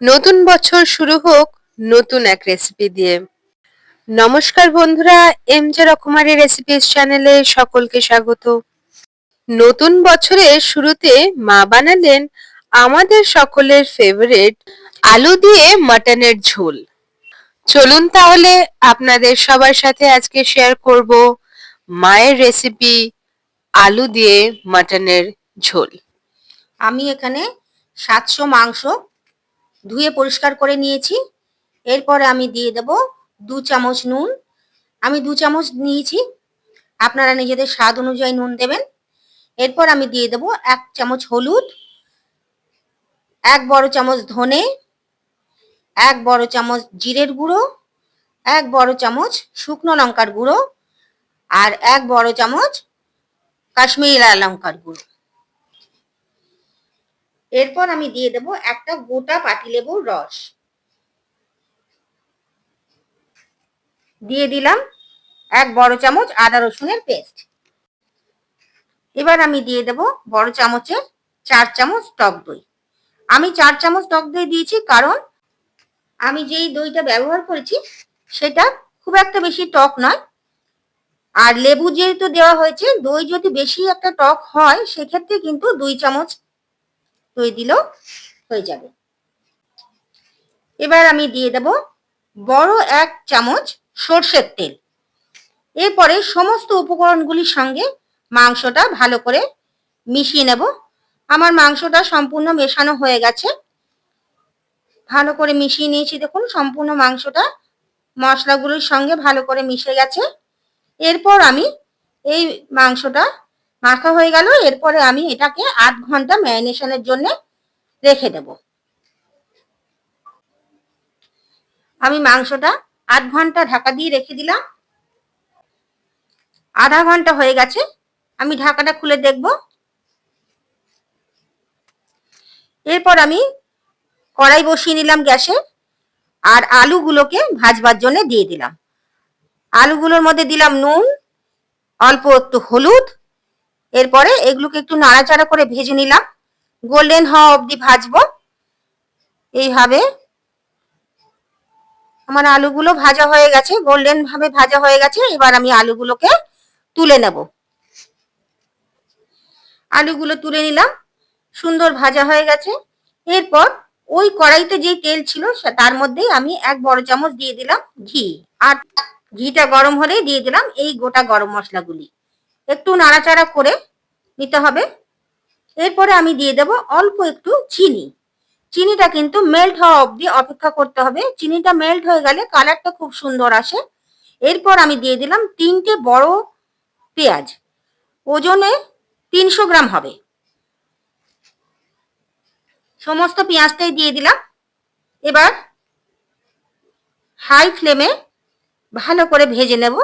নতুন বছর শুরু হোক নতুন এক রেসিপি দিয়ে। নমস্কার বন্ধুরা, এমজে রকমারি রেসিপিস চ্যানেলে সকলকে স্বাগত। নতুন বছরের শুরুতে মা বানালেন আমাদের সকলের ফেভারিট আলু দিয়ে মাটনের ঝোল। চলুন তাহলে আপনাদের সবার সাথে আজকে শেয়ার করব মায়ের রেসিপি আলু দিয়ে মাটনের ঝোল। আমি এখানে 700 মাংস ধুয়ে পরিষ্কার করে নিয়েছি। এরপরে আমি দিয়ে দেব 2 চামচ নুন। আমি 2 চামচ নিয়েছি, আপনারা নিজেদের স্বাদ অনুযায়ী নুন দেবেন। এরপর আমি দিয়ে দেব 1 চামচ হলুদ, 1 বড় চামচ ধনে, 1 বড় চামচ জিরের গুঁড়ো, 1 বড় চামচ শুকনো লঙ্কার গুঁড়ো আর 1 বড় চামচ কাশ্মীরি লাল লঙ্কার গুঁড়ো। এরপর আমি দিয়ে দেব একটা গোটা পাতিলেবুর রস, দিয়ে দিলাম 1 বড় চামচ আদা রসুনের পেস্ট। এবার আমি দিয়ে দেব বড় চামচের 4 চামচ টক দই। আমি 4 চামচ টক দই দিয়েছি কারণ আমি যেই দইটা ব্যবহার করেছি সেটা খুব একটা বেশি টক নয়, আর লেবু যেহেতু দেওয়া হয়েছে, দই যদি বেশি একটা টক হয় সেক্ষেত্রে কিন্তু 2 চামচ দই দিলেও হয়ে যাবে। এবার আমি দিয়ে দেব বড় 1 চামচ সর্ষের তেল। এরপরে সমস্ত উপকরণগুলির সঙ্গে মাংসটা ভালো করে মিশিয়ে নেব। আমার মাংসটা সম্পূর্ণ মেশানো হয়ে গেছে, ভালো করে মিশিয়ে নিয়েছি। দেখুন সম্পূর্ণ মাংসটা মশলাগুলোর সঙ্গে ভালো করে মিশে গেছে। এরপর আমি এই মাংসটা মাখা হয়ে গেল, এরপরে আমি এটাকে 8 ঘন্টা ম্যারিনেশনের জন্য রেখে দেব। আমি মাংসটা 8 ঘন্টা ঢাকা দিয়ে রেখে দিলাম। আধা ঘন্টা হয়ে গেছে, আমি ঢাকাটা খুলে দেখব। এরপর আমি কড়াই বসিয়ে নিলাম গ্যাসে, আর আলুগুলোকে ভাজবার জন্য দিয়ে দিলাম। আলুগুলোর মধ্যে দিলাম নুন, অল্প একটু হলুদ। এরপরে এগুলোকে একটু নাড়াচাড়া করে ভেজে নিলাম, গোল্ডেন হওয়া অবধি ভাজবো। এইভাবে আমার আলুগুলো ভাজা হয়ে গেছে, গোল্ডেন ভাবে ভাজা হয়ে গেছে। এবার আমি আলুগুলোকে তুলে নেব। আলুগুলো তুলে নিলাম, সুন্দর ভাজা হয়ে গেছে। এরপর ওই কড়াইতে যে তেল ছিল তার মধ্যেই আমি 1 বড় চামচ দিয়ে দিলাম ঘি, আর ঘিটা গরম হলেই দিয়ে দিলাম এই গোটা গরম মশলাগুলি। একটু নাড়াচাড়া করে নিতে হবে। এরপরে আমি দিয়ে দেব অল্প একটু চিনি। চিনিটা কিন্তু মেল্ট হওয়া অবধি অপেক্ষা করতে হবে। চিনিটা মেল্ট হয়ে গেলে কালারটা খুব সুন্দর আসে। এরপর আমি দিয়ে দিলাম 3টে বড় পেঁয়াজ, ওজনে 300 গ্রাম হবে। সমস্ত পেঁয়াজটাই দিয়ে দিলাম। এবার হাই ফ্লেমে ভালো করে ভেজে নেব,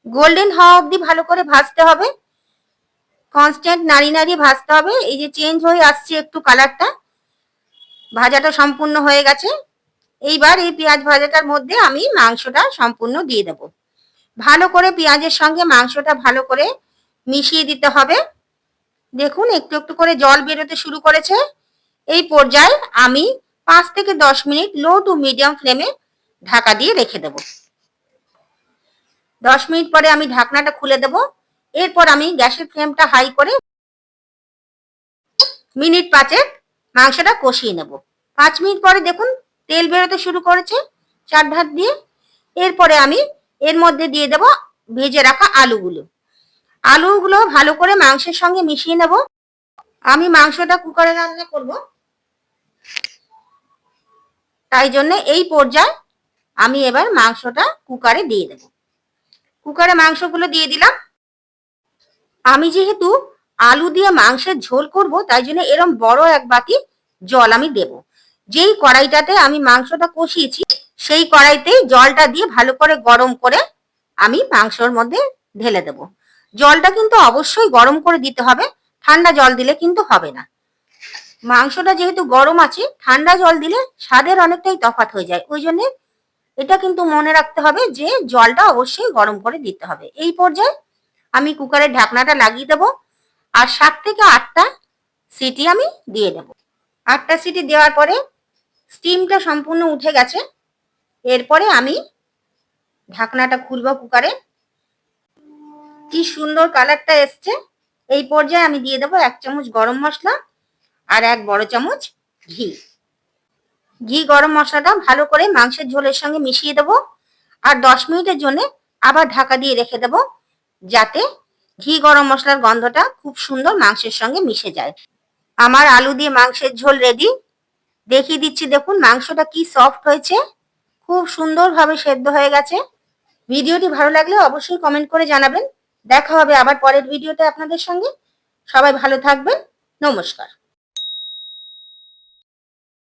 গোল্ডেন হওয়া অবধি ভালো করে ভাজতে হবে। কনস্ট্যান্ট নাড়িয়ে নাড়িয়ে ভাজতে হবে। এই যে চেঞ্জ হয়ে আসছে একটু কালারটা, ভাজাটা সম্পূর্ণ হয়ে গেছে। এইবার এই পেঁয়াজ ভাজাটার মধ্যে আমি মাংসটা সম্পূর্ণ দিয়ে দেব। ভালো করে পেঁয়াজের সঙ্গে মাংসটা ভালো করে মিশিয়ে দিতে হবে। দেখুন একটু একটু করে জল বেরোতে শুরু করেছে। এই পর্যায়ে আমি 5 থেকে 10 মিনিট লো টু মিডিয়াম ফ্লেমে ঢাকা দিয়ে রেখে দেব। 10 মিনিট পরে আমি ঢাকনাটা খুলে দেব। এরপর আমি গ্যাসের ফ্লেমটা হাই করে মিনিট 5 মাংসটা কষিয়ে নেব। 5 মিনিট পরে দেখুন তেল বেরোতে শুরু করেছে চারধার দিয়ে। এরপরে আমি এর মধ্যে দিয়ে দেব ভেজে রাখা আলুগুলো। আলুগুলো ভালো করে মাংসের সঙ্গে মিশিয়ে নেব। আমি মাংসটা কুকারে রান্না করব, তাই জন্য এই পর্যায়ে আমি এবার মাংসটা কুকারে দিয়ে দেব। কুকারে মাংসগুলো দিয়ে দিলাম। আমি যেহেতু আলু দিয়ে মাংসের ঝোল করব, তাই জন্য এরকম বড় 1 বাটি জল আমি দেব। যেই কড়াইটাতে আমি মাংসটা কষিয়েছি সেই কড়াইতেই জলটা দিয়ে ভালো করে গরম করে আমি মাংসর মধ্যে ঢেলে দেব। জলটা কিন্তু অবশ্যই গরম করে দিতে হবে, ঠান্ডা জল দিলে কিন্তু হবে না। মাংসটা যেহেতু গরম আছে, ঠান্ডা জল দিলে স্বাদের অনেকটাই তফাৎ হয়ে যায়। ওই জন্য এটা কিন্তু মনে রাখতে হবে যে জলটা অবশ্যই গরম করে দিতে হবে। এই পর্যায়ে আমি কুকারের ঢাকনাটা লাগিয়ে দেব, আর 7 থেকে 8টা সিটি আমি দিয়ে দেব। 8টা সিটি দেওয়ার পরে স্টিমটা সম্পূর্ণ উঠে গেছে। এরপরে আমি ঢাকনাটা খুলবো কুকারে। কি সুন্দর কালারটা এসছে। এই পর্যায়ে আমি দিয়ে দেবো 1 চামচ গরম মশলা আর 1 বড় চামচ ঘি। ঘি গরম মশলাটা ভালো করে মাংসের ঝোলের সঙ্গে মিশিয়ে দেবো আর 10 মিনিটের জন্য আবার ঢাকা দিয়ে রেখে দেবো, যাতে ঘি গরম মশলার গন্ধটা খুব সুন্দর মাংসের সঙ্গে মিশে যায়। আমার আলু দিয়ে মাংসের ঝোল রেডি। দেখিয়ে দিচ্ছি, দেখুন মাংসটা কি সফট হয়েছে, খুব সুন্দরভাবে সেদ্ধ হয়ে গেছে। ভিডিওটি ভালো লাগলে অবশ্যই কমেন্ট করে জানাবেন। দেখা হবে আবার পরের ভিডিওতে আপনাদের সঙ্গে। সবাই ভালো থাকবেন। নমস্কার।